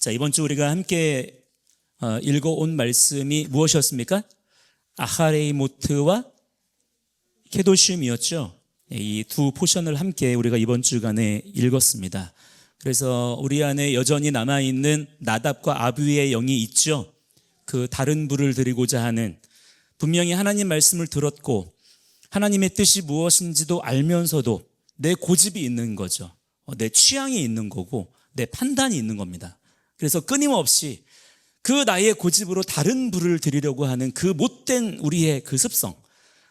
자, 이번 주 우리가 함께 읽어온 말씀이 무엇이었습니까? 아하레이모트와 케도심이었죠. 이 두 포션을 함께 우리가 이번 주간에 읽었습니다. 그래서 우리 안에 여전히 남아있는 나답과 아비후의 영이 있죠. 그 다른 불을 드리고자 하는, 분명히 하나님 말씀을 들었고 하나님의 뜻이 무엇인지도 알면서도 내 고집이 있는 거죠. 내 취향이 있는 거고 내 판단이 있는 겁니다. 그래서 끊임없이 그 나의 고집으로 다른 불을 드리려고 하는 그 못된 우리의 그 습성,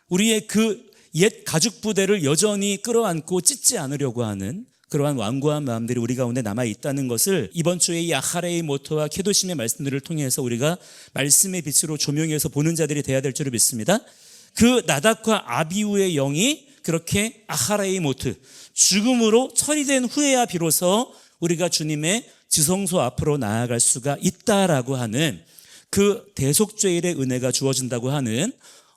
우리의 그 옛 가죽 부대를 여전히 끌어안고 찢지 않으려고 하는 그러한 완고한 마음들이 우리 가운데 남아있다는 것을 이번 주에 이 아하레이모트와 케도심의 말씀들을 통해서 우리가 말씀의 빛으로 조명해서 보는 자들이 되어야 될 줄을 믿습니다. 그 나답과 아비후의 영이 그렇게 아하레이모트, 죽음으로 처리된 후에야 비로소 우리가 주님의 지성소 앞으로 나아갈 수가 있다라고 하는 그 대속죄일의 은혜가 주어진다고 하는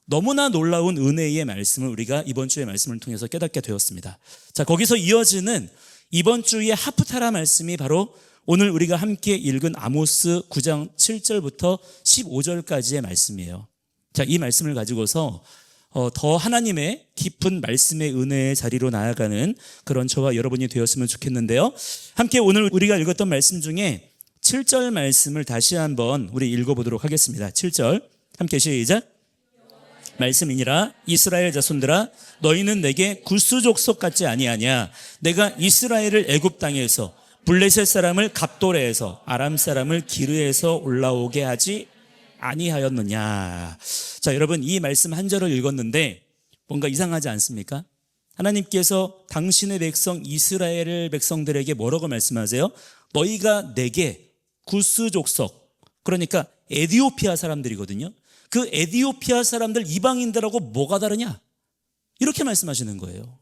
너무나 놀라운 은혜의 말씀을 우리가 이번 주의 말씀을 통해서 깨닫게 되었습니다. 자, 거기서 이어지는 이번 주의 하프타라 말씀이 바로 오늘 우리가 함께 읽은 아모스 9장 7절부터 15절까지의 말씀이에요. 자, 이 말씀을 가지고서 더 하나님의 깊은 말씀의 은혜의 자리로 나아가는 그런 저와 여러분이 되었으면 좋겠는데요. 함께 오늘 우리가 읽었던 말씀 중에 7절 말씀을 다시 한번 우리 읽어보도록 하겠습니다. 7절 함께 시작. 말씀이니라 이스라엘 자손들아 너희는 내게 구스 족속 같지 아니하냐. 내가 이스라엘을 애굽 땅에서 블레셋 사람을 갑도레에서 아람 사람을 기르에서 올라오게 하지 아니하였느냐. 자, 여러분, 이 말씀 한 절을 읽었는데 뭔가 이상하지 않습니까? 하나님께서 당신의 백성 이스라엘 백성들에게 뭐라고 말씀하세요? 너희가 내게 구스 족속, 그러니까 에디오피아 사람들이거든요. 그 에디오피아 사람들 이방인들하고 뭐가 다르냐? 이렇게 말씀하시는 거예요.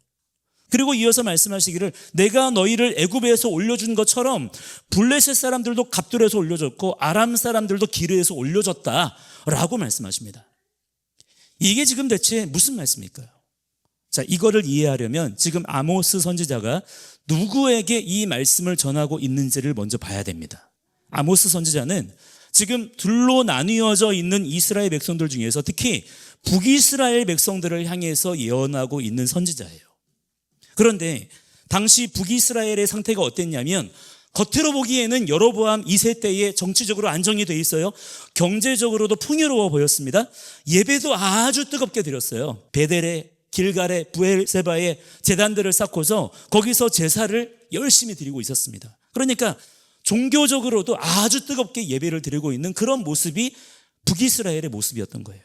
그리고 이어서 말씀하시기를 내가 너희를 애굽에서 올려준 것처럼 블레셋 사람들도 갑돌에서 올려줬고 아람 사람들도 기르에서 올려줬다라고 말씀하십니다. 이게 지금 대체 무슨 말씀일까요? 자, 이거를 이해하려면 지금 아모스 선지자가 누구에게 이 말씀을 전하고 있는지를 먼저 봐야 됩니다. 아모스 선지자는 지금 둘로 나뉘어져 있는 이스라엘 백성들 중에서 특히 북이스라엘 백성들을 향해서 예언하고 있는 선지자예요. 그런데 당시 북이스라엘의 상태가 어땠냐면 겉으로 보기에는 여로보암 2세 때에 정치적으로 안정이 돼 있어요. 경제적으로도 풍요로워 보였습니다. 예배도 아주 뜨겁게 드렸어요. 베델에, 길갈에, 부엘세바에 제단들을 쌓고서 거기서 제사를 열심히 드리고 있었습니다. 그러니까 종교적으로도 아주 뜨겁게 예배를 드리고 있는 그런 모습이 북이스라엘의 모습이었던 거예요.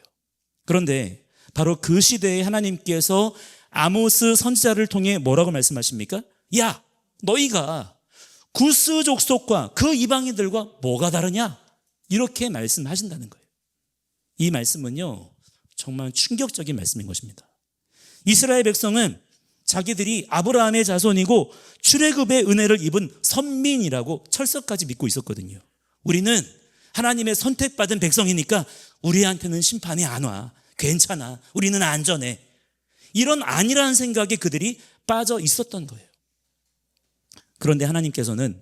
그런데 바로 그 시대에 하나님께서 아모스 선지자를 통해 뭐라고 말씀하십니까? 야, 너희가 구스 족속과 그 이방인들과 뭐가 다르냐? 이렇게 말씀하신다는 거예요. 이 말씀은요, 정말 충격적인 말씀인 것입니다. 이스라엘 백성은 자기들이 아브라함의 자손이고 출애굽의 은혜를 입은 선민이라고 철석까지 믿고 있었거든요. 우리는 하나님의 선택받은 백성이니까 우리한테는 심판이 안 와. 괜찮아. 우리는 안전해. 이런 아니라는 생각에 그들이 빠져 있었던 거예요. 그런데 하나님께서는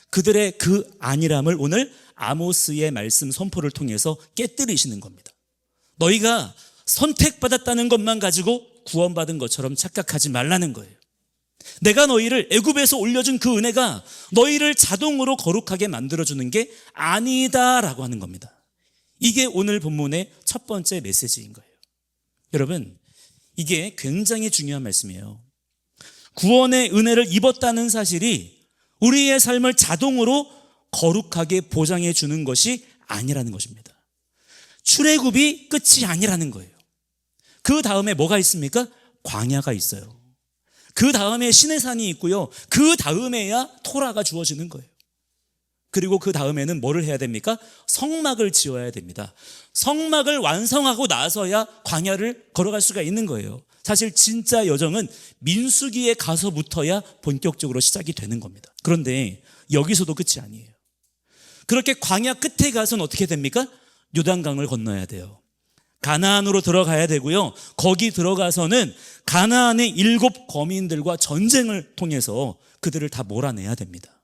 그들의 그 안일함을 오늘 아모스의 말씀 선포를 통해서 깨뜨리시는 겁니다. 너희가 선택받았다는 것만 가지고 구원받은 것처럼 착각하지 말라는 거예요. 내가 너희를 애굽에서 올려준 그 은혜가 너희를 자동으로 거룩하게 만들어주는 게 아니다라고 하는 겁니다. 이게 오늘 본문의 첫 번째 메시지인 거예요. 여러분, 이게 굉장히 중요한 말씀이에요. 구원의 은혜를 입었다는 사실이 우리의 삶을 자동으로 거룩하게 보장해 주는 것이 아니라는 것입니다. 출애굽이 끝이 아니라는 거예요. 그 다음에 뭐가 있습니까? 광야가 있어요. 그 다음에 시내산이 있고요. 그 다음에야 토라가 주어지는 거예요. 그리고 그 다음에는 뭐를 해야 됩니까? 성막을 지어야 됩니다. 성막을 완성하고 나서야 광야를 걸어갈 수가 있는 거예요. 사실 진짜 여정은 민수기에 가서부터야 본격적으로 시작이 되는 겁니다. 그런데 여기서도 끝이 아니에요. 그렇게 광야 끝에 가서는 어떻게 됩니까? 요단강을 건너야 돼요. 가나안으로 들어가야 되고요. 거기 들어가서는 가나안의 7 거민들과 전쟁을 통해서 그들을 다 몰아내야 됩니다.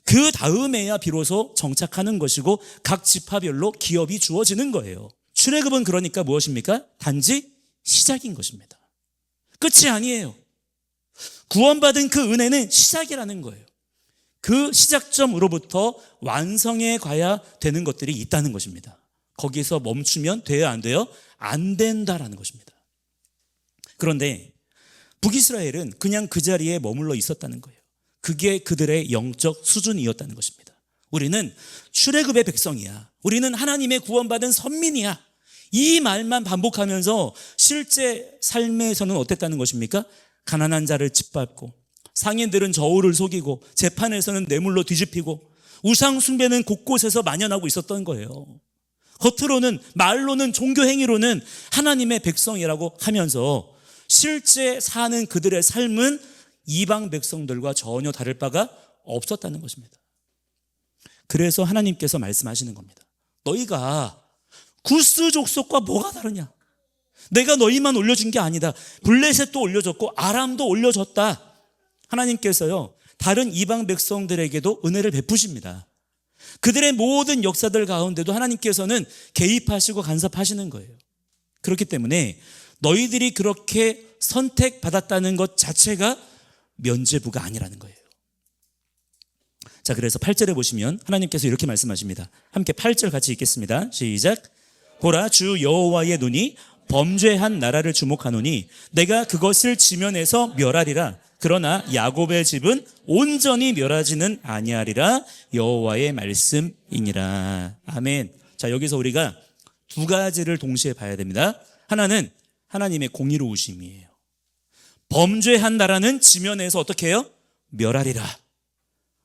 그 다음에야 비로소 정착하는 것이고 각 지파별로 기업이 주어지는 거예요. 출애굽은 그러니까 무엇입니까? 단지 시작인 것입니다. 끝이 아니에요. 구원받은 그 은혜는 시작이라는 거예요. 그 시작점으로부터 완성해 가야 되는 것들이 있다는 것입니다. 거기서 멈추면 돼요, 안 돼요? 안 된다라는 것입니다. 그런데 북이스라엘은 그냥 그 자리에 머물러 있었다는 거예요. 그게 그들의 영적 수준이었다는 것입니다. 우리는 출애굽의 백성이야. 우리는 하나님의 구원받은 선민이야. 이 말만 반복하면서 실제 삶에서는 어땠다는 것입니까? 가난한 자를 짓밟고, 상인들은 저울을 속이고, 재판에서는 뇌물로 뒤집히고, 우상 숭배는 곳곳에서 만연하고 있었던 거예요. 겉으로는, 말로는, 종교 행위로는 하나님의 백성이라고 하면서 실제 사는 그들의 삶은 이방 백성들과 전혀 다를 바가 없었다는 것입니다. 그래서 하나님께서 말씀하시는 겁니다. 너희가 구스 족속과 뭐가 다르냐? 내가 너희만 올려준 게 아니다. 블레셋도 올려줬고 아람도 올려줬다. 하나님께서요, 다른 이방 백성들에게도 은혜를 베푸십니다. 그들의 모든 역사들 가운데도 하나님께서는 개입하시고 간섭하시는 거예요. 그렇기 때문에 너희들이 그렇게 선택받았다는 것 자체가 면죄부가 아니라는 거예요. 자, 그래서 8절에 보시면 하나님께서 이렇게 말씀하십니다. 함께 8절 같이 읽겠습니다. 시작. 보라, 주 여호와의 눈이 범죄한 나라를 주목하노니 내가 그것을 지면에서 멸하리라. 그러나 야곱의 집은 온전히 멸하지는 아니하리라. 여호와의 말씀이니라. 아멘. 자, 여기서 우리가 두 가지를 동시에 봐야 됩니다. 하나는 하나님의 공의로우심이에요. 범죄한 나라는 지면에서 어떻게 해요? 멸하리라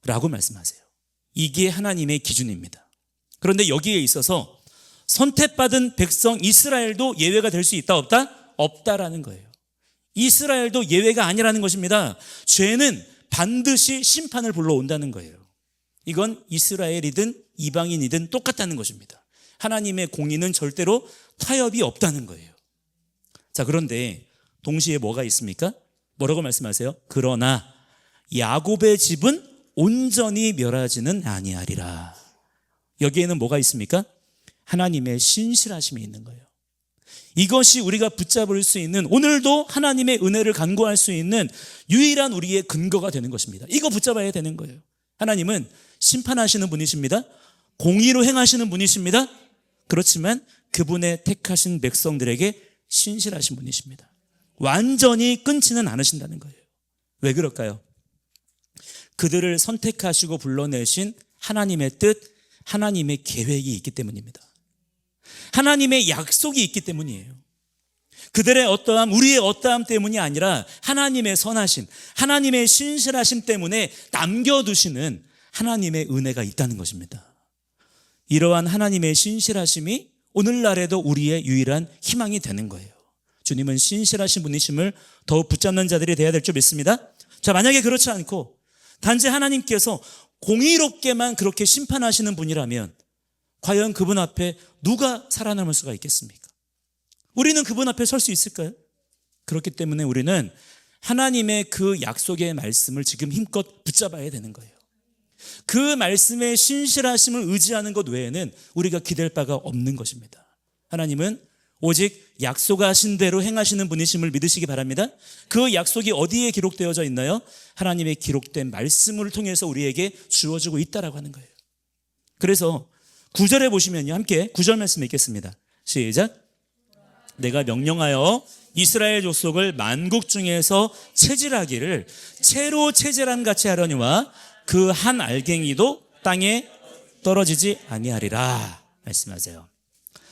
라고 말씀하세요. 이게 하나님의 기준입니다. 그런데 여기에 있어서 선택받은 백성 이스라엘도 예외가 될 수 있다 없다? 없다라는 거예요. 이스라엘도 예외가 아니라는 것입니다. 죄는 반드시 심판을 불러온다는 거예요. 이건 이스라엘이든 이방인이든 똑같다는 것입니다. 하나님의 공의는 절대로 타협이 없다는 거예요. 자, 그런데 동시에 뭐가 있습니까? 뭐라고 말씀하세요? 그러나 야곱의 집은 온전히 멸하지는 아니하리라. 여기에는 뭐가 있습니까? 하나님의 신실하심이 있는 거예요. 이것이 우리가 붙잡을 수 있는, 오늘도 하나님의 은혜를 간구할 수 있는 유일한 우리의 근거가 되는 것입니다. 이거 붙잡아야 되는 거예요. 하나님은 심판하시는 분이십니다. 공의로 행하시는 분이십니다. 그렇지만 그분의 택하신 백성들에게 신실하신 분이십니다. 완전히 끊지는 않으신다는 거예요. 왜 그럴까요? 그들을 선택하시고 불러내신 하나님의 뜻, 하나님의 계획이 있기 때문입니다. 하나님의 약속이 있기 때문이에요. 그들의 어떠함, 우리의 어떠함 때문이 아니라 하나님의 선하심, 하나님의 신실하심 때문에 남겨두시는 하나님의 은혜가 있다는 것입니다. 이러한 하나님의 신실하심이 오늘날에도 우리의 유일한 희망이 되는 거예요. 주님은 신실하신 분이심을 더욱 붙잡는 자들이 되어야 될 줄 믿습니다. 자, 만약에 그렇지 않고 단지 하나님께서 공의롭게만 그렇게 심판하시는 분이라면 과연 그분 앞에 누가 살아남을 수가 있겠습니까? 우리는 그분 앞에 설 수 있을까요? 그렇기 때문에 우리는 하나님의 그 약속의 말씀을 지금 힘껏 붙잡아야 되는 거예요. 그 말씀의 신실하심을 의지하는 것 외에는 우리가 기댈 바가 없는 것입니다. 하나님은 오직 약속하신 대로 행하시는 분이심을 믿으시기 바랍니다. 그 약속이 어디에 기록되어져 있나요? 하나님의 기록된 말씀을 통해서 우리에게 주어지고 있다라고 하는 거예요. 그래서 9절에 보시면요, 함께 9절 말씀 읽겠습니다. 시작. 내가 명령하여 이스라엘 족속을 만국 중에서 체질하기를 채로 체질한 같이 하려니와 그 한 알갱이도 땅에 떨어지지 아니하리라 말씀하세요.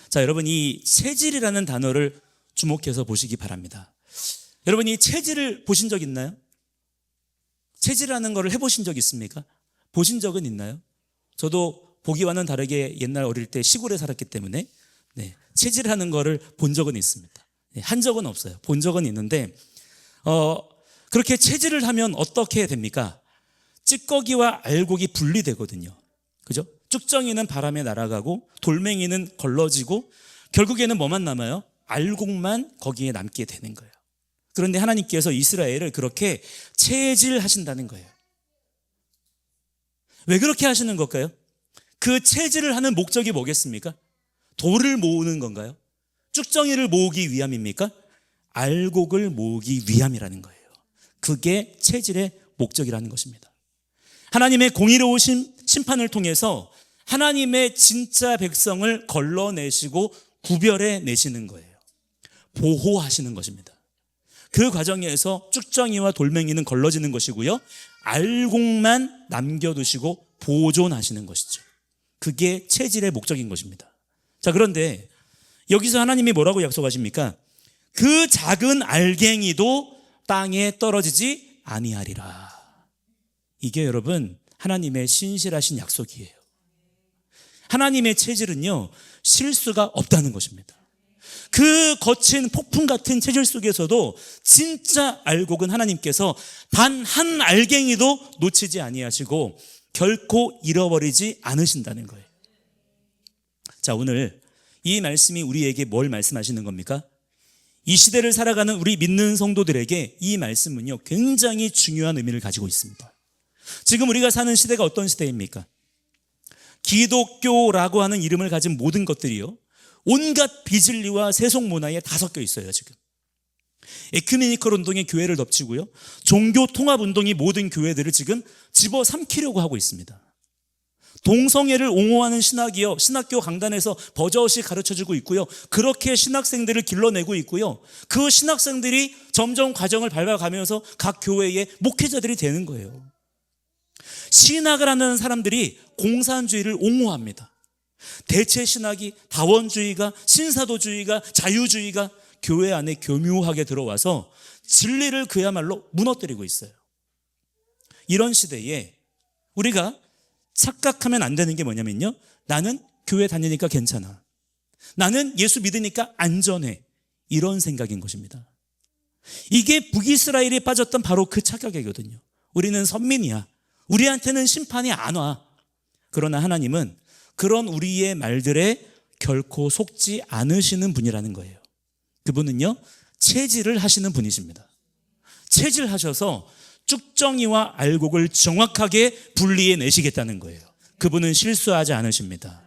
자, 여러분, 이 체질이라는 단어를 주목해서 보시기 바랍니다. 여러분, 이 체질을 보신 적 있나요? 체질이라는 거를 해보신 적 있습니까? 보신 적은 있나요? 저도 보기와는 다르게 옛날 어릴 때 시골에 살았기 때문에 체질하는 거를 본 적은 있습니다. 한 적은 없어요. 본 적은 있는데 그렇게 체질을 하면 어떻게 됩니까? 찌꺼기와 알곡이 분리되거든요. 그죠? 쭉정이는 바람에 날아가고 돌멩이는 걸러지고 결국에는 뭐만 남아요? 알곡만 거기에 남게 되는 거예요. 그런데 하나님께서 이스라엘을 그렇게 체질하신다는 거예요. 왜 그렇게 하시는 걸까요? 그 체질을 하는 목적이 뭐겠습니까? 돌을 모으는 건가요? 쭉정이를 모으기 위함입니까? 알곡을 모으기 위함이라는 거예요. 그게 체질의 목적이라는 것입니다. 하나님의 공의로우신 심판을 통해서 하나님의 진짜 백성을 걸러내시고 구별해 내시는 거예요. 보호하시는 것입니다. 그 과정에서 쭉정이와 돌멩이는 걸러지는 것이고요, 알곡만 남겨두시고 보존하시는 것이죠. 그게 체질의 목적인 것입니다. 자, 그런데 여기서 하나님이 뭐라고 약속하십니까? 그 작은 알갱이도 땅에 떨어지지 아니하리라. 이게 여러분 하나님의 신실하신 약속이에요. 하나님의 체질은요, 실수가 없다는 것입니다. 그 거친 폭풍 같은 체질 속에서도 진짜 알곡은 하나님께서 단 한 알갱이도 놓치지 아니하시고 결코 잃어버리지 않으신다는 거예요. 자, 오늘 이 말씀이 우리에게 뭘 말씀하시는 겁니까? 이 시대를 살아가는 우리 믿는 성도들에게 이 말씀은요, 굉장히 중요한 의미를 가지고 있습니다. 지금 우리가 사는 시대가 어떤 시대입니까? 기독교라고 하는 이름을 가진 모든 것들이요, 온갖 비진리와 세속 문화에 다 섞여 있어요. 지금 에큐메니컬 운동이 교회를 덮치고요, 종교 통합 운동이 모든 교회들을 지금 집어삼키려고 하고 있습니다. 동성애를 옹호하는 신학이요, 신학교 강단에서 버젓이 가르쳐주고 있고요, 그렇게 신학생들을 길러내고 있고요, 그 신학생들이 점점 과정을 밟아가면서 각 교회의 목회자들이 되는 거예요. 신학을 하는 사람들이 공산주의를 옹호합니다. 대체 신학이, 다원주의가, 신사도주의가, 자유주의가 교회 안에 교묘하게 들어와서 진리를 그야말로 무너뜨리고 있어요. 이런 시대에 우리가 착각하면 안 되는 게 뭐냐면요, 나는 교회 다니니까 괜찮아, 나는 예수 믿으니까 안전해, 이런 생각인 것입니다. 이게 북이스라엘이 빠졌던 바로 그 착각이거든요. 우리는 선민이야, 우리한테는 심판이 안 와. 그러나 하나님은 그런 우리의 말들에 결코 속지 않으시는 분이라는 거예요. 그분은요, 체질을 하시는 분이십니다. 체질하셔서 쭉정이와 알곡을 정확하게 분리해 내시겠다는 거예요. 그분은 실수하지 않으십니다.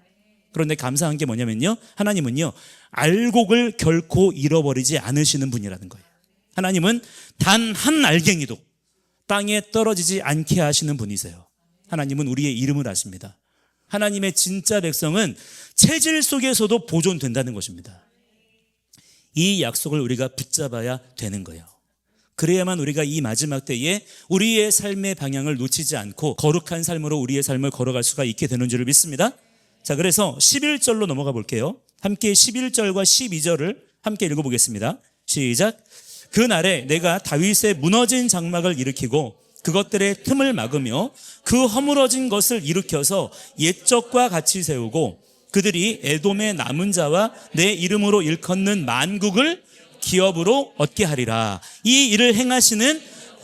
그런데 감사한 게 뭐냐면요, 하나님은요, 알곡을 결코 잃어버리지 않으시는 분이라는 거예요. 하나님은 단 한 알갱이도 땅에 떨어지지 않게 하시는 분이세요. 하나님은 우리의 이름을 아십니다. 하나님의 진짜 백성은 체질 속에서도 보존된다는 것입니다. 이 약속을 우리가 붙잡아야 되는 거예요. 그래야만 우리가 이 마지막 때에 우리의 삶의 방향을 놓치지 않고 거룩한 삶으로 우리의 삶을 걸어갈 수가 있게 되는 줄을 믿습니다. 자, 그래서 11절로 넘어가 볼게요. 함께 11절과 12절을 함께 읽어보겠습니다. 시작. 그날에 내가 다윗의 무너진 장막을 일으키고 그것들의 틈을 막으며 그 허물어진 것을 일으켜서 옛적과 같이 세우고 그들이 에돔의 남은 자와 내 이름으로 일컫는 만국을 기업으로 얻게 하리라. 이 일을 행하시는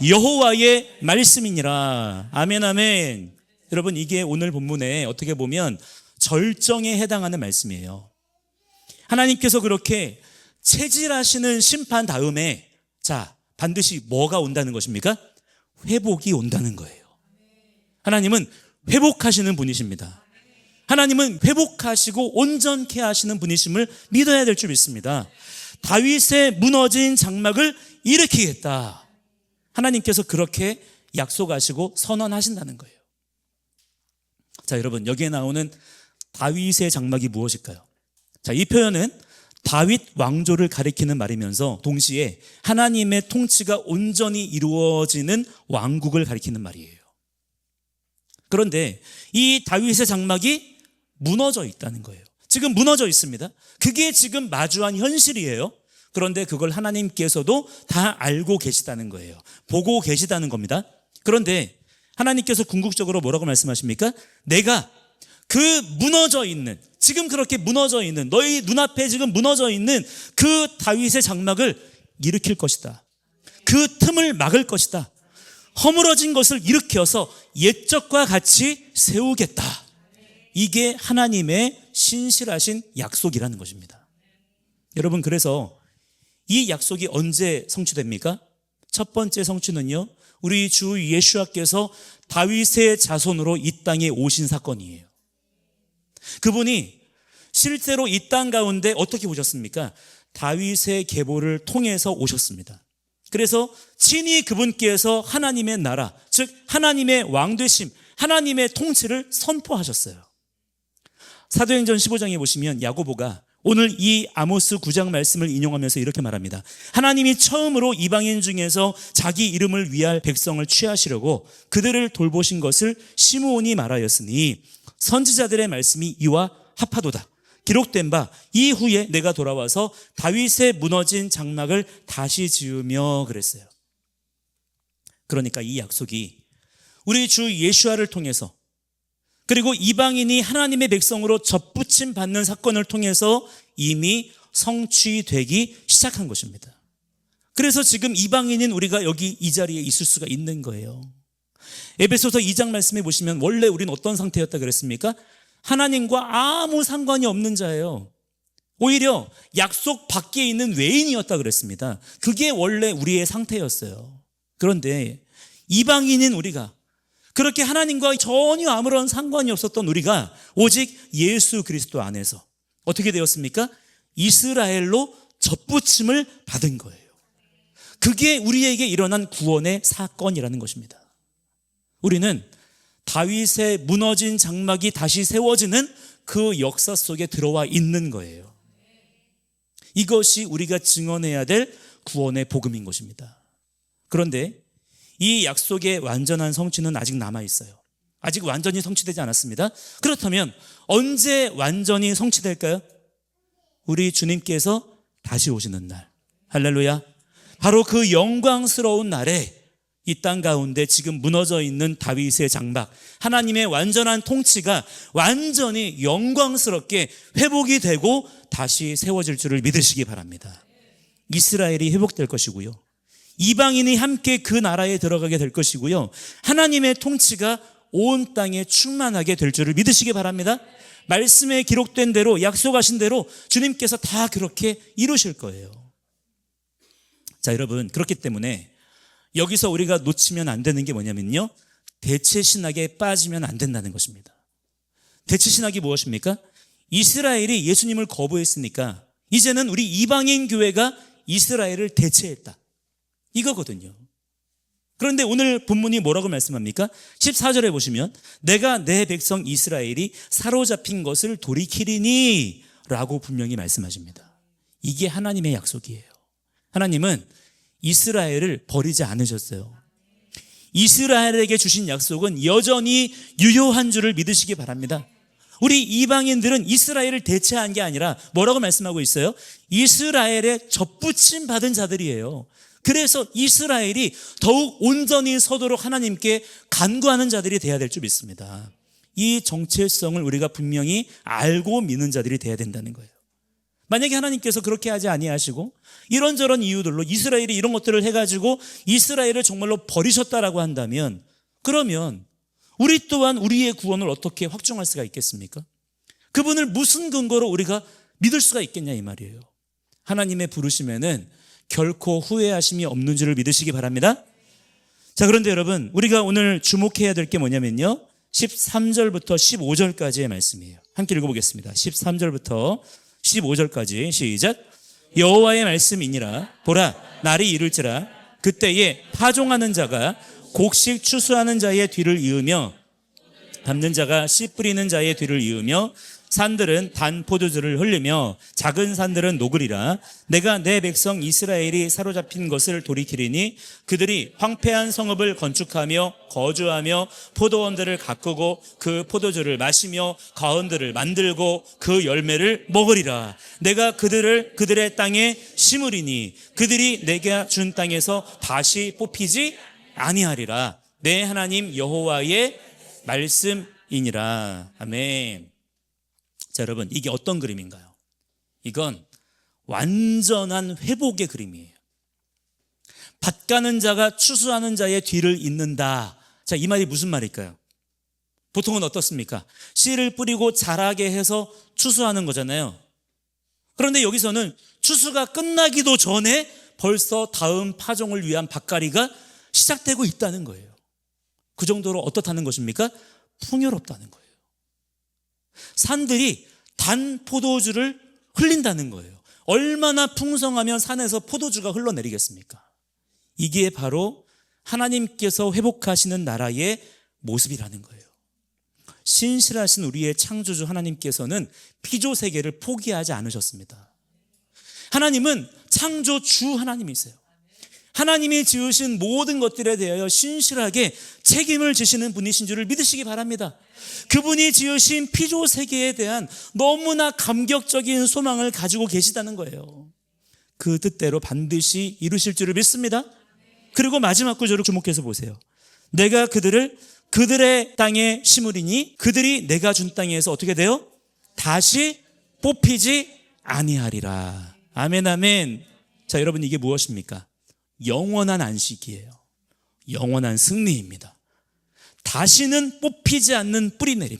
여호와의 말씀이니라. 아멘, 아멘. 여러분, 이게 오늘 본문에 어떻게 보면 절정에 해당하는 말씀이에요. 하나님께서 그렇게 체질하시는 심판 다음에 자, 반드시 뭐가 온다는 것입니까? 회복이 온다는 거예요. 하나님은 회복하시는 분이십니다. 하나님은 회복하시고 온전케 하시는 분이심을 믿어야 될 줄 믿습니다. 다윗의 무너진 장막을 일으키겠다. 하나님께서 그렇게 약속하시고 선언하신다는 거예요. 자, 여러분, 여기에 나오는 다윗의 장막이 무엇일까요? 자, 이 표현은 다윗 왕조를 가리키는 말이면서 동시에 하나님의 통치가 온전히 이루어지는 왕국을 가리키는 말이에요. 그런데 이 다윗의 장막이 무너져 있다는 거예요. 지금 무너져 있습니다. 그게 지금 마주한 현실이에요. 그런데 그걸 하나님께서도 다 알고 계시다는 거예요. 보고 계시다는 겁니다. 그런데 하나님께서 궁극적으로 뭐라고 말씀하십니까? 내가 그 무너져 있는, 지금 그렇게 무너져 있는, 너희 눈앞에 지금 무너져 있는 그 다윗의 장막을 일으킬 것이다. 그 틈을 막을 것이다. 허물어진 것을 일으켜서 옛적과 같이 세우겠다. 이게 하나님의 신실하신 약속이라는 것입니다. 여러분, 그래서 이 약속이 언제 성취됩니까? 첫 번째 성취는요, 우리 주 예수와께서 다윗의 자손으로 이 땅에 오신 사건이에요. 그분이 실제로 이 땅 가운데 어떻게 오셨습니까? 다윗의 계보를 통해서 오셨습니다. 그래서 친히 그분께서 하나님의 나라, 즉 하나님의 왕되심, 하나님의 통치를 선포하셨어요. 사도행전 15장에 보시면 야고보가 오늘 이 아모스 9장 말씀을 인용하면서 이렇게 말합니다. 하나님이 처음으로 이방인 중에서 자기 이름을 위할 백성을 취하시려고 그들을 돌보신 것을 시므온이 말하였으니 선지자들의 말씀이 이와 합하도다. 기록된 바 이후에 내가 돌아와서 다윗의 무너진 장막을 다시 지으며 그랬어요. 그러니까 이 약속이 우리 주 예수와를 통해서, 그리고 이방인이 하나님의 백성으로 접붙임 받는 사건을 통해서 이미 성취되기 시작한 것입니다. 그래서 지금 이방인인 우리가 여기 이 자리에 있을 수가 있는 거예요. 에베소서 2장 말씀해 보시면 원래 우리는 어떤 상태였다 그랬습니까? 하나님과 아무 상관이 없는 자예요. 오히려 약속 밖에 있는 외인이었다 그랬습니다. 그게 원래 우리의 상태였어요. 그런데 이방인인 우리가, 그렇게 하나님과 전혀 아무런 상관이 없었던 우리가 오직 예수 그리스도 안에서 어떻게 되었습니까? 이스라엘로 접붙임을 받은 거예요. 그게 우리에게 일어난 구원의 사건이라는 것입니다. 우리는 다윗의 무너진 장막이 다시 세워지는 그 역사 속에 들어와 있는 거예요. 이것이 우리가 증언해야 될 구원의 복음인 것입니다. 그런데 이 약속의 완전한 성취는 아직 남아있어요. 아직 완전히 성취되지 않았습니다. 그렇다면 언제 완전히 성취될까요? 우리 주님께서 다시 오시는 날, 할렐루야. 바로 그 영광스러운 날에 이 땅 가운데 지금 무너져 있는 다윗의 장막, 하나님의 완전한 통치가 완전히 영광스럽게 회복이 되고 다시 세워질 줄을 믿으시기 바랍니다. 이스라엘이 회복될 것이고요, 이방인이 함께 그 나라에 들어가게 될 것이고요, 하나님의 통치가 온 땅에 충만하게 될 줄을 믿으시기 바랍니다. 말씀에 기록된 대로, 약속하신 대로 주님께서 다 그렇게 이루실 거예요. 자, 여러분, 그렇기 때문에 여기서 우리가 놓치면 안 되는 게 뭐냐면요, 대체신학에 빠지면 안 된다는 것입니다. 대체신학이 무엇입니까? 이스라엘이 예수님을 거부했으니까 이제는 우리 이방인 교회가 이스라엘을 대체했다, 이거거든요. 그런데 오늘 본문이 뭐라고 말씀합니까? 14절에 보시면 내가 내 백성 이스라엘이 사로잡힌 것을 돌이키리니 라고 분명히 말씀하십니다. 이게 하나님의 약속이에요. 하나님은 이스라엘을 버리지 않으셨어요. 이스라엘에게 주신 약속은 여전히 유효한 줄을 믿으시기 바랍니다. 우리 이방인들은 이스라엘을 대체한 게 아니라 뭐라고 말씀하고 있어요? 이스라엘에 접붙임 받은 자들이에요. 그래서 이스라엘이 더욱 온전히 서도록 하나님께 간구하는 자들이 돼야 될 줄 믿습니다. 이 정체성을 우리가 분명히 알고 믿는 자들이 돼야 된다는 거예요. 만약에 하나님께서 그렇게 하지 아니하시고 이런저런 이유들로 이스라엘이 이런 것들을 해가지고 이스라엘을 정말로 버리셨다라고 한다면, 그러면 우리 또한 우리의 구원을 어떻게 확정할 수가 있겠습니까? 그분을 무슨 근거로 우리가 믿을 수가 있겠냐 이 말이에요. 하나님의 부르심에는 결코 후회하심이 없는 줄을 믿으시기 바랍니다. 자, 그런데 여러분, 우리가 오늘 주목해야 될 게 뭐냐면요, 13절부터 15절까지의 말씀이에요. 함께 읽어보겠습니다. 13절부터 15절까지 시작. 여호와의 말씀이니라. 보라, 날이 이룰지라. 그때에 파종하는 자가 곡식 추수하는 자의 뒤를 이으며 밟는 자가 씨 뿌리는 자의 뒤를 이으며 산들은 단 포도주를 흘리며 작은 산들은 녹으리라. 내가 내 백성 이스라엘이 사로잡힌 것을 돌이키리니 그들이 황폐한 성읍을 건축하며 거주하며 포도원들을 가꾸고 그 포도주를 마시며 가운들을 만들고 그 열매를 먹으리라. 내가 그들을 그들의 땅에 심으리니 그들이 내가 준 땅에서 다시 뽑히지 아니하리라. 내 하나님 여호와의 말씀이니라. 아멘. 자, 여러분, 이게 어떤 그림인가요? 이건 완전한 회복의 그림이에요. 밭 가는 자가 추수하는 자의 뒤를 잇는다. 자, 이 말이 무슨 말일까요? 보통은 어떻습니까? 씨를 뿌리고 자라게 해서 추수하는 거잖아요. 그런데 여기서는 추수가 끝나기도 전에 벌써 다음 파종을 위한 밭갈이가 시작되고 있다는 거예요. 그 정도로 어떻다는 것입니까? 풍요롭다는 거예요. 산들이 단 포도주를 흘린다는 거예요. 얼마나 풍성하면 산에서 포도주가 흘러내리겠습니까? 이게 바로 하나님께서 회복하시는 나라의 모습이라는 거예요. 신실하신 우리의 창조주 하나님께서는 피조 세계를 포기하지 않으셨습니다. 하나님은 창조주 하나님이세요. 하나님이 지으신 모든 것들에 대하여 신실하게 책임을 지시는 분이신 줄을 믿으시기 바랍니다. 그분이 지으신 피조 세계에 대한 너무나 감격적인 소망을 가지고 계시다는 거예요. 그 뜻대로 반드시 이루실 줄을 믿습니다. 그리고 마지막 구절을 주목해서 보세요. 내가 그들을 그들의 땅에 심으리니 그들이 내가 준 땅에서 어떻게 돼요? 다시 뽑히지 아니하리라. 아멘, 아멘. 자, 여러분, 이게 무엇입니까? 영원한 안식이에요. 영원한 승리입니다. 다시는 뽑히지 않는 뿌리내림,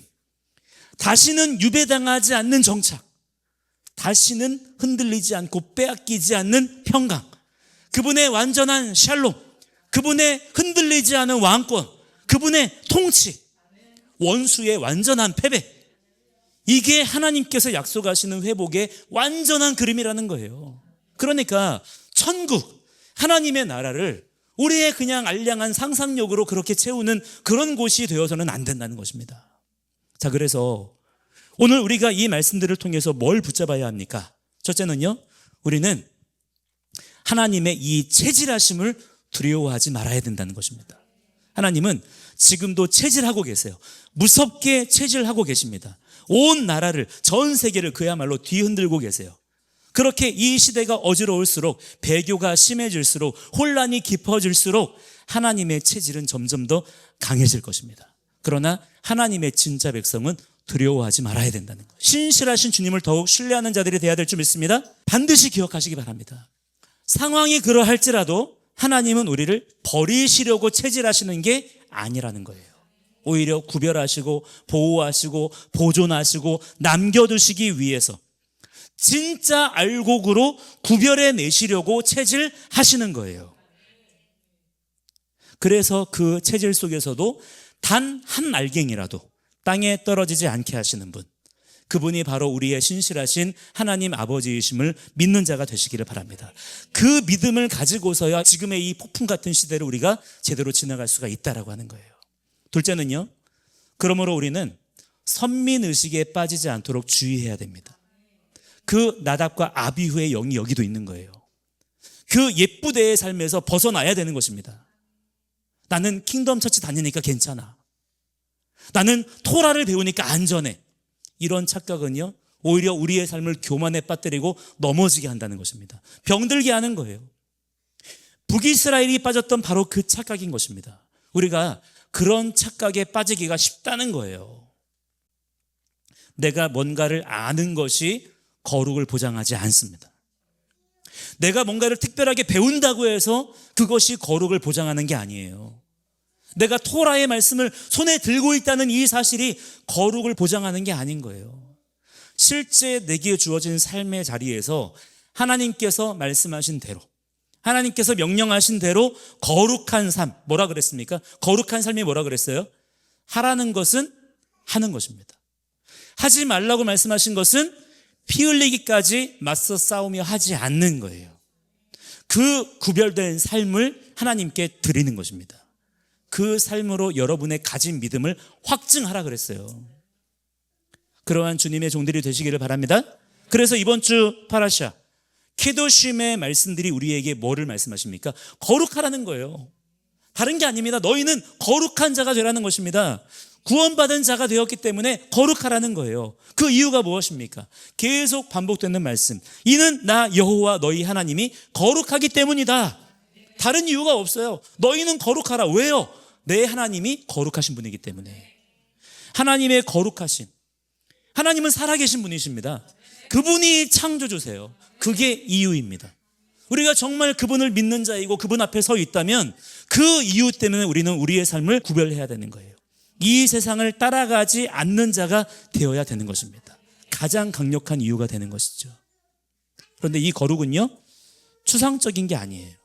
다시는 유배당하지 않는 정착, 다시는 흔들리지 않고 빼앗기지 않는 평강, 그분의 완전한 샬롬, 그분의 흔들리지 않은 왕권, 그분의 통치, 원수의 완전한 패배, 이게 하나님께서 약속하시는 회복의 완전한 그림이라는 거예요. 그러니까 천국, 하나님의 나라를 우리의 그냥 알량한 상상력으로 그렇게 채우는 그런 곳이 되어서는 안 된다는 것입니다. 자, 그래서 오늘 우리가 이 말씀들을 통해서 뭘 붙잡아야 합니까? 첫째는요, 우리는 하나님의 이 체질하심을 두려워하지 말아야 된다는 것입니다. 하나님은 지금도 체질하고 계세요. 무섭게 체질하고 계십니다. 온 나라를, 전 세계를 그야말로 뒤흔들고 계세요. 그렇게 이 시대가 어지러울수록, 배교가 심해질수록, 혼란이 깊어질수록 하나님의 체질은 점점 더 강해질 것입니다. 그러나 하나님의 진짜 백성은 두려워하지 말아야 된다는 거예요. 신실하신 주님을 더욱 신뢰하는 자들이 되어야 될 줄 믿습니다. 반드시 기억하시기 바랍니다. 상황이 그러할지라도 하나님은 우리를 버리시려고 체질하시는 게 아니라는 거예요. 오히려 구별하시고 보호하시고 보존하시고 남겨두시기 위해서 진짜 알곡으로 구별해 내시려고 체질하시는 거예요. 그래서 그 체질 속에서도 단 한 알갱이라도 땅에 떨어지지 않게 하시는 분, 그분이 바로 우리의 신실하신 하나님 아버지이심을 믿는 자가 되시기를 바랍니다. 그 믿음을 가지고서야 지금의 이 폭풍 같은 시대를 우리가 제대로 지나갈 수가 있다라고 하는 거예요. 둘째는요, 그러므로 우리는 선민의식에 빠지지 않도록 주의해야 됩니다. 그 나답과 아비후의 영이 여기도 있는 거예요. 그 옛부대의 삶에서 벗어나야 되는 것입니다. 나는 킹덤 처치 다니니까 괜찮아, 나는 토라를 배우니까 안전해, 이런 착각은요, 오히려 우리의 삶을 교만에 빠뜨리고 넘어지게 한다는 것입니다. 병들게 하는 거예요. 북이스라엘이 빠졌던 바로 그 착각인 것입니다. 우리가 그런 착각에 빠지기가 쉽다는 거예요. 내가 뭔가를 아는 것이 거룩을 보장하지 않습니다. 내가 뭔가를 특별하게 배운다고 해서 그것이 거룩을 보장하는 게 아니에요. 내가 토라의 말씀을 손에 들고 있다는 이 사실이 거룩을 보장하는 게 아닌 거예요. 실제 내게 주어진 삶의 자리에서 하나님께서 말씀하신 대로, 하나님께서 명령하신 대로 거룩한 삶, 뭐라 그랬습니까? 거룩한 삶이 뭐라 그랬어요? 하라는 것은 하는 것입니다. 하지 말라고 말씀하신 것은 피 흘리기까지 맞서 싸우며 하지 않는 거예요. 그 구별된 삶을 하나님께 드리는 것입니다. 그 삶으로 여러분의 가진 믿음을 확증하라 그랬어요. 그러한 주님의 종들이 되시기를 바랍니다. 그래서 이번 주 파라샤 키도심의 말씀들이 우리에게 뭐를 말씀하십니까? 거룩하라는 거예요. 다른 게 아닙니다. 너희는 거룩한 자가 되라는 것입니다. 구원받은 자가 되었기 때문에 거룩하라는 거예요. 그 이유가 무엇입니까? 계속 반복되는 말씀, 이는 나 여호와 너희 하나님이 거룩하기 때문이다. 다른 이유가 없어요. 너희는 거룩하라. 왜요? 내 하나님이 거룩하신 분이기 때문에. 하나님의 거룩하신, 하나님은 살아계신 분이십니다. 그분이 창조주세요. 그게 이유입니다. 우리가 정말 그분을 믿는 자이고 그분 앞에 서 있다면 그 이유 때문에 우리는 우리의 삶을 구별해야 되는 거예요. 이 세상을 따라가지 않는 자가 되어야 되는 것입니다. 가장 강력한 이유가 되는 것이죠. 그런데 이 거룩은요, 추상적인 게 아니에요.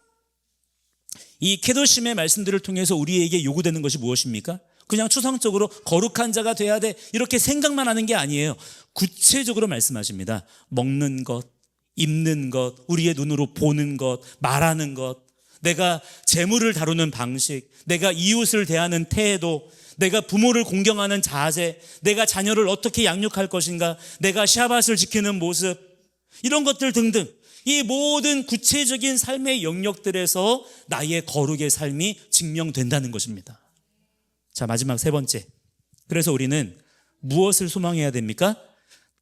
이 케도심의 말씀들을 통해서 우리에게 요구되는 것이 무엇입니까? 그냥 추상적으로 거룩한 자가 돼야 돼 이렇게 생각만 하는 게 아니에요. 구체적으로 말씀하십니다. 먹는 것, 입는 것, 우리의 눈으로 보는 것, 말하는 것, 내가 재물을 다루는 방식, 내가 이웃을 대하는 태도, 내가 부모를 공경하는 자세, 내가 자녀를 어떻게 양육할 것인가, 내가 샤밧을 지키는 모습, 이런 것들 등등 이 모든 구체적인 삶의 영역들에서 나의 거룩의 삶이 증명된다는 것입니다. 자, 마지막 세 번째. 그래서 우리는 무엇을 소망해야 됩니까?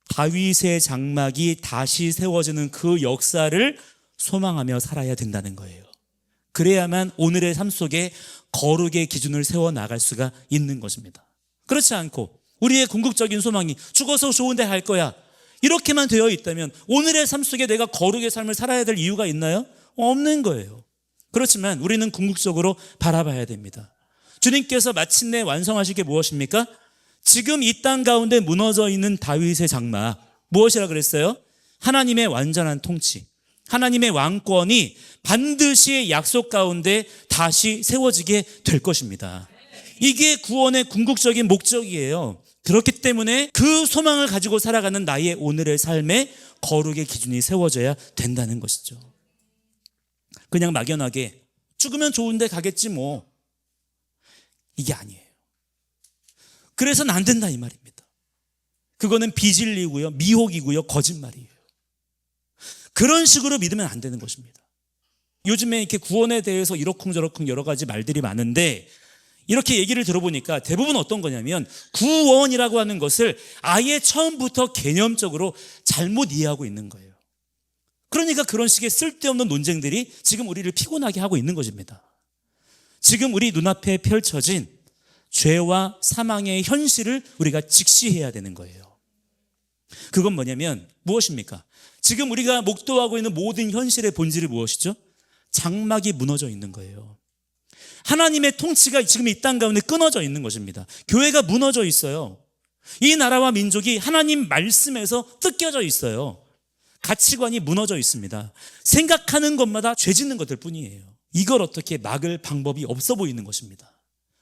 다윗의 장막이 다시 세워지는 그 역사를 소망하며 살아야 된다는 거예요. 그래야만 오늘의 삶 속에 거룩의 기준을 세워나갈 수가 있는 것입니다. 그렇지 않고 우리의 궁극적인 소망이 죽어서 좋은 데 갈 거야 이렇게만 되어 있다면 오늘의 삶 속에 내가 거룩의 삶을 살아야 될 이유가 있나요? 없는 거예요. 그렇지만 우리는 궁극적으로 바라봐야 됩니다. 주님께서 마침내 완성하실 게 무엇입니까? 지금 이 땅 가운데 무너져 있는 다윗의 장막, 무엇이라 그랬어요? 하나님의 완전한 통치, 하나님의 왕권이 반드시 약속 가운데 다시 세워지게 될 것입니다. 이게 구원의 궁극적인 목적이에요. 그렇기 때문에 그 소망을 가지고 살아가는 나의 오늘의 삶에 거룩의 기준이 세워져야 된다는 것이죠. 그냥 막연하게 죽으면 좋은데 가겠지 뭐, 이게 아니에요. 그래서는 안 된다 이 말입니다. 그거는 비진리고요, 미혹이고요, 거짓말이에요. 그런 식으로 믿으면 안 되는 것입니다. 요즘에 이렇게 구원에 대해서 이러쿵저러쿵 여러 가지 말들이 많은데 이렇게 얘기를 들어보니까 대부분 어떤 거냐면 구원이라고 하는 것을 아예 처음부터 개념적으로 잘못 이해하고 있는 거예요. 그러니까 그런 식의 쓸데없는 논쟁들이 지금 우리를 피곤하게 하고 있는 것입니다. 지금 우리 눈앞에 펼쳐진 죄와 사망의 현실을 우리가 직시해야 되는 거예요. 그건 뭐냐면 무엇입니까? 지금 우리가 목도하고 있는 모든 현실의 본질이 무엇이죠? 장막이 무너져 있는 거예요. 하나님의 통치가 지금 이 땅 가운데 끊어져 있는 것입니다. 교회가 무너져 있어요. 이 나라와 민족이 하나님 말씀에서 뜯겨져 있어요. 가치관이 무너져 있습니다. 생각하는 것마다 죄 짓는 것들 뿐이에요. 이걸 어떻게 막을 방법이 없어 보이는 것입니다.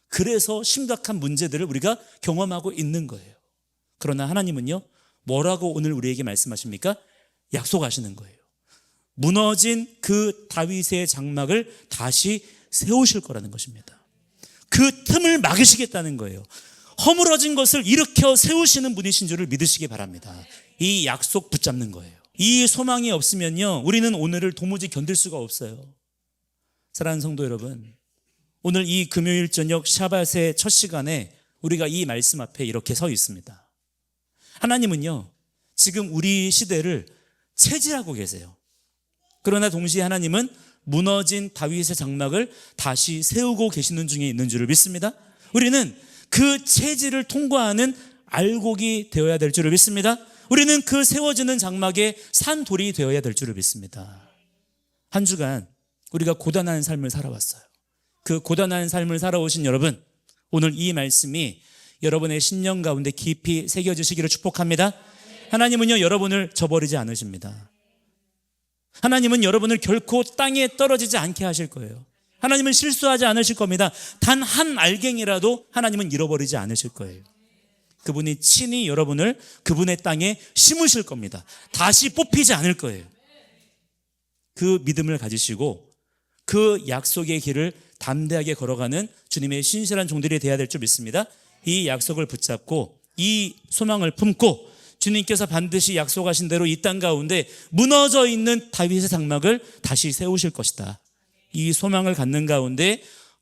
그래서 심각한 문제들을 우리가 경험하고 있는 거예요. 그러나 하나님은요, 뭐라고 오늘 우리에게 말씀하십니까? 약속하시는 거예요. 무너진 그 다윗의 장막을 다시 세우실 거라는 것입니다. 그 틈을 막으시겠다는 거예요. 허물어진 것을 일으켜 세우시는 분이신 줄을 믿으시기 바랍니다. 이 약속 붙잡는 거예요. 이 소망이 없으면요, 우리는 오늘을 도무지 견딜 수가 없어요. 사랑하는 성도 여러분, 오늘 이 금요일 저녁 샤밧의 첫 시간에 우리가 이 말씀 앞에 이렇게 서 있습니다. 하나님은요, 지금 우리 시대를 체질하고 계세요. 그러나 동시에 하나님은 무너진 다윗의 장막을 다시 세우고 계시는 중에 있는 줄을 믿습니다. 우리는 그 체질을 통과하는 알곡이 되어야 될 줄을 믿습니다. 우리는 그 세워지는 장막의 산돌이 되어야 될 줄을 믿습니다. 한 주간 우리가 고단한 삶을 살아왔어요. 그 고단한 삶을 살아오신 여러분, 오늘 이 말씀이 여러분의 신령 가운데 깊이 새겨지시기를 축복합니다. 하나님은요, 여러분을 저버리지 않으십니다. 하나님은 여러분을 결코 땅에 떨어지지 않게 하실 거예요. 하나님은 실수하지 않으실 겁니다. 단 한 알갱이라도 하나님은 잃어버리지 않으실 거예요. 그분이 친히 여러분을 그분의 땅에 심으실 겁니다. 다시 뽑히지 않을 거예요. 그 믿음을 가지시고 그 약속의 길을 담대하게 걸어가는 주님의 신실한 종들이 되어야 될 줄 믿습니다. 이 약속을 붙잡고 이 소망을 품고 주님께서 반드시 약속하신 대로 이 땅 가운데 무너져 있는 다윗의 장막을 다시 세우실 것이다. 이 소망을 갖는 가운데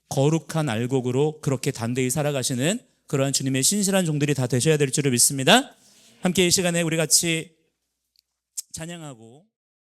거룩한 알곡으로 그렇게 담대히 살아가시는 그러한 주님의 신실한 종들이 다 되셔야 될 줄을 믿습니다. 함께 이 시간에 우리 같이 찬양하고